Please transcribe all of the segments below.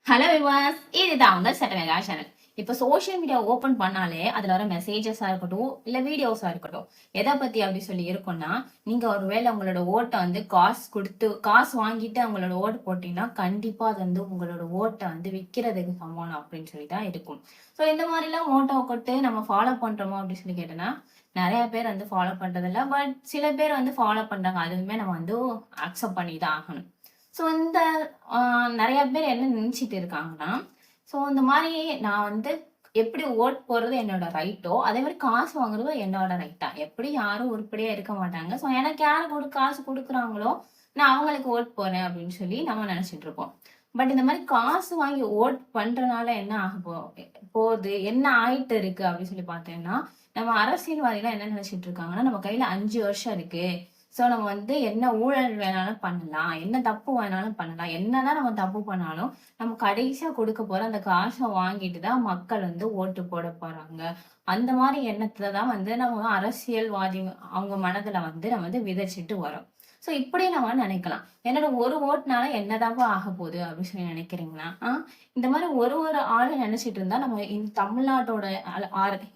Hello விவாஸ், இதுதான் உங்க சட்டமேகா channel. இப்ப சோசியல் மீடியா ஓபன் பண்ணாலே அதுல வர மெசேஜஸா இருக்கட்டும், இல்ல வீடியோஸா இருக்கட்டும், எதை பத்தி அப்படி சொல்லி இருக்கும்னா, நீங்க ஒருவேளை உங்களோட ஓட்டை வந்து காசு கொடுத்து காசு வாங்கிட்டு அவங்களோட ஓட்டு போட்டீங்கன்னா, கண்டிப்பா அது வந்து உங்களோட ஓட்டை வந்து விக்கிறதுக்கு சமம் அப்படின்னு சொல்லி தான் இருக்கும். ஸோ இந்த மாதிரிலாம் ஓட்டை கொட்டு நம்ம ஃபாலோ பண்றோமோ அப்படின்னு சொல்லி கேட்டோம்னா, நிறைய பேர் வந்து ஃபாலோ பண்றது இல்ல. பட் சில பேர் வந்து ஃபாலோ பண்றாங்க. அதுவுமே நம்ம வந்து அக்செப்ட் பண்ணி தான் ஆகணும். ஸோ இந்த நெறைய பேர் என்ன நினைச்சிட்டு இருக்காங்கன்னா, ஸோ இந்த மாரி நான் வந்து எப்படி ஓட் போடுறது என்னோட ரைட்டோ, அதே மாரி காசு வாங்குறதும் என்னோட ரைட்டா? எப்படி யாரும் உருப்படியா இருக்க மாட்டாங்க. ஸோ எனக்கு யாரு காசு குடுக்குறாங்களோ, நான் அவங்களுக்கு ஓட் போடுறேன் அப்படின்னு சொல்லி நம்ம நெனைச்சிட்டு இருப்போம். பட் இந்த மாரி காசு வாங்கி ஓட் பண்றனால என்ன ஆக போகுது? என்ன ஆயிட்டு இருக்கு அப்படின்னு சொல்லி பார்த்தீங்கன்னா, நம்ம அரசியல்வாதிலாம் என்ன நெனைச்சிட்டு இருக்காங்கன்னா, நம்ம கையில 5 வருஷம் இருக்கு. சோ நம்ம வந்து என்ன ஊழல் வேணாலும் பண்ணலாம். என்ன தப்பு வேணாலும் பண்ணலாம். என்னதான் நம்ம தப்பு பண்ணாலும், நம்ம கடைசியா குடுக்க போற அந்த காச வாங்கிட்டு தான் மக்கள் வந்து ஓட்டு போட போறாங்க. அந்த மாரி எண்ணத்துல தான் வந்து நம்ம அரசியல்வாதி அவங்க மனதுல வந்து நம்ம வந்து விதைச்சுட்டு வரோம். சோ இப்படி நம்ம நினைக்கலாம். என்னோட ஒரு ஓட்டுனால என்னதான்ப்பா ஆகப்போகுது அப்படின்னு சொல்லி நினைக்கிறீங்களா? இந்த மாரி ஒரு ஒரு ஆளும் நினைச்சிட்டு இருந்தா நம்ம தமிழ்நாட்டோட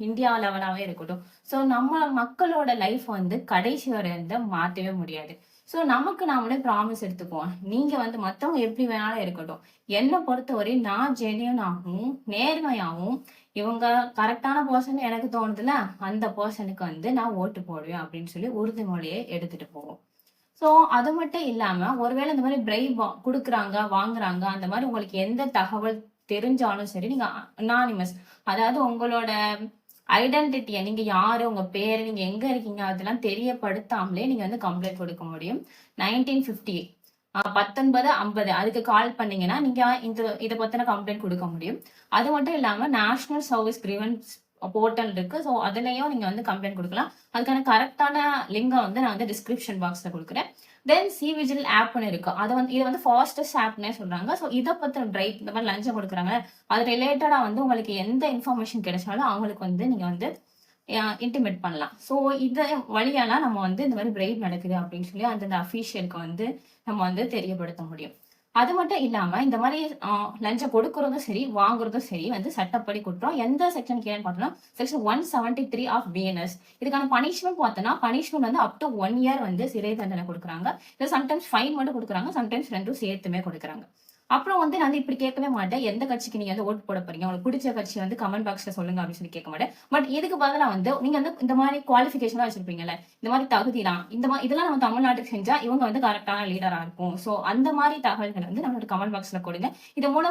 இந்தியா லெவலாவே இருக்கட்டும். சோ நம்ம மக்களோட லைஃப் வந்து கடைசி வரை வந்து மாத்தவே முடியாது. சோ நமக்கு நாமளே ப்ராமிஸ் எடுத்துக்குவோம். நீங்க வந்து மத்தவங்க எப்படி வேணாலும் இருக்கட்டும். என்ன பொறுத்தவரை நான் ஜென்யூனாவும், நேர்மையாவும் இவங்க கரெக்ட்டான பெர்சன் எனக்கு தோணுதுல்ல, அந்த பெர்சனுக்கு வந்து நான் ஓட்டு போடுவேன் அப்படின்னு சொல்லி உறுதிமொழியை எடுத்துட்டு போவோம். சோ, அது மட்டும் இல்லாம, ஒருவேளை இந்த மாரி பிரைப் குடுக்குறாங்க, வாங்குறாங்க, அந்த மாரி உங்களுக்கு எந்த தகவல் தெரிஞ்சாலும் சரி, நீங்க அனானிமஸ் அதாவது உங்களோட ஐடென்டிட்டிய நீங்க யாரு, உங்க பேரு, நீங்க எங்க இருக்கீங்க, அதெல்லாம் தெரியப்படுத்தாமலே நீங்க வந்து கம்ப்ளைண்ட் கொடுக்க முடியும். 1958 1950 அதுக்கு கால் பண்ணீங்கன்னா, நீங்க இத பத்தின கம்ப்ளைண்ட் குடுக்க முடியும். அது மட்டும் இல்லாம நேஷனல் சர்வீஸ் கிரீவன்ஸ் போர்ட்டல் இருக்கு. சோ, அதுலயும் நீங்க வந்து கம்ப்ளைண்ட் குடுக்கலாம். அதுக்கான கரெக்ட்டான லிங்க வந்து நான் வந்து டிஸ்கிரிப்ஷன் பாக்ஸ்ல குடுக்குறேன். தென் விஜில் ஆப்ன்னு இருக்கு. இது வந்து ஃபாஸ்டஸ்ட் ஆப்ன்னே சொல்றாங்க. சோ, இத பத்தின டிரைவ் இந்த மாரி லஞ்சம் குடுக்குறாங்க. அது ரிலேட்டடா வந்து உங்களுக்கு எந்த இன்ஃபர்மேஷன் கிடைச்சாலும் அவங்களுக்கு வந்து நீங்க வந்து இன்டிமேட் பண்ணலாம். சோ, இத வழியாலாம் நம்ம வந்து இந்த மாரி பிரைப் நடக்குது அப்படின்னு சொல்லி அந்தந்த அஃபிஷியலுக்கு வந்து நம்ம வந்து தெரியப்படுத்த முடியும். அது மட்டும் இல்லாம இந்த மாரி லஞ்சம் கொடுக்குறதும் சரி, வாங்குறதும் சரி வந்து சட்டப்படி குற்றம். எந்த செக்ஷன் கீழன்னு பார்த்தோம்னா, செக்ஷன் 173 ஆஃப் பிஎன்எஸ். இதுக்கான பனிஷ்மென்ட் பார்த்தோம்னா, பனிஷ்மென்ட் வந்து அப் டூ 1 இயர் வந்து சிறை தண்டனை குடுக்குறாங்க. இல்ல சம்டைம்ஸ் ஃபைன் மட்டும் குடுக்குறாங்க. சம்டைம்ஸ் 2ம் சேர்த்துமே குடுக்குறாங்க. அப்புறம் வந்து நான் வந்து இப்படி கேட்கவே மாட்டேன். எந்த கட்சிக்கு நீங்க வந்து ஓட்டு போட போறீங்க? உங்களுக்கு பிடிச்ச கட்சி வந்து கமெண்ட் பாக்ஸ்ல சொல்லுங்க அப்படின்னு சொல்லி கேட்க மாட்டேன். பட் இதுக்கு பதிலா வந்து நீங்க வந்து இந்த மாரி குவாலிஃபிகேஷன்லாம் வச்சிருப்பீங்கல்ல. இந்த மாரி தகுதிலாம், இதெல்லாம் நம்ம தமிழ்நாட்டுக்கு செஞ்சா இவங்க வந்து கரெக்ட்டான லீடரா இருக்கும். சோ அந்த மாரி தகவல்கள வந்து நம்மளோட கமெண்ட் பாக்ஸ்ல கொடுங்க. இது மூலமா